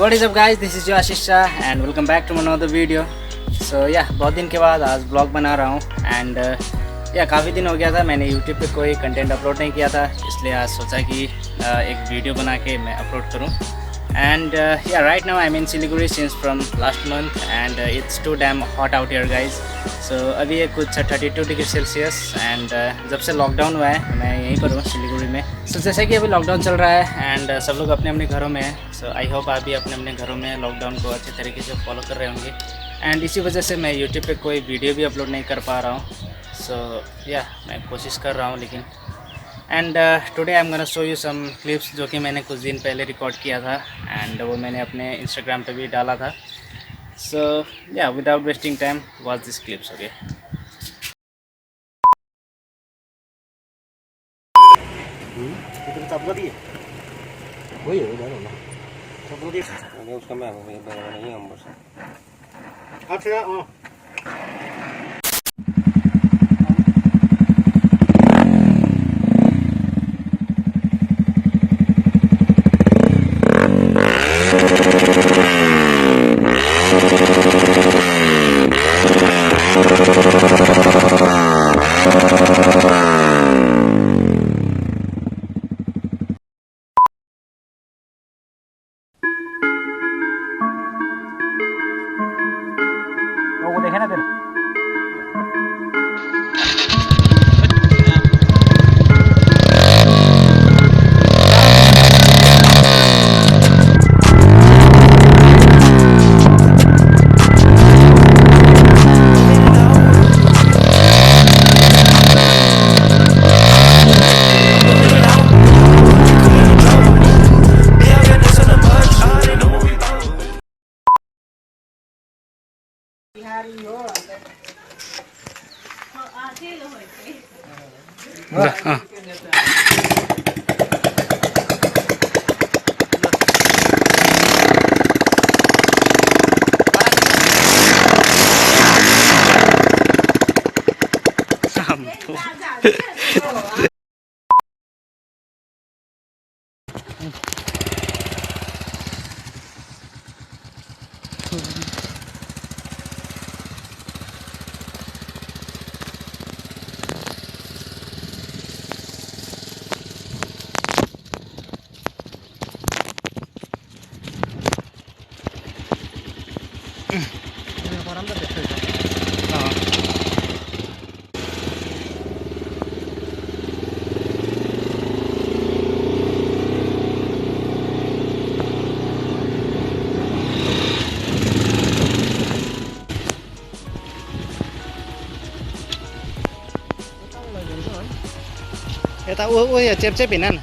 What is up guys, this is your Ashish Shah and welcome back to another video. So yeah, बहुत दिन के बाद आज blog बना रहा हूँ and काफ़ी दिन हो गया था मैंने YouTube पे कोई कंटेंट अपलोड नहीं किया था, इसलिए आज सोचा कि एक वीडियो बना के मैं अपलोड करूँ. And right now I'm in Siliguri since from last month and it's too damn hot out here guys. So अभी ये कुछ 32 डिग्री सेल्सियस एंड जब से लॉकडाउन हुआ है मैं यहीं पर हूँ सिलीगुड़ी में. सो जैसे कि अभी लॉकडाउन चल रहा है एंड सब लोग अपने अपने घरों में हैं. सो आई होप आप भी अपने अपने घरों में लॉकडाउन को अच्छे तरीके से फॉलो कर रहे होंगे एंड इसी वजह से मैं यूट्यूब पे कोई वीडियो भी अपलोड नहीं कर पा रहा हूँ. सो मैं कोशिश कर रहा हूँ लेकिन and today I am gonna show you some clips जो कि मैंने कुछ दिन पहले रिकॉर्ड किया था एंड वो मैंने अपने इंस्टाग्राम पे भी डाला था. So without wasting time watch this clips. Okay, वही है जानो ना सब लोग ये उसका मैं नहीं हम बस अच्छा. वो देखे ना फिर Eta ya cep-cep inan.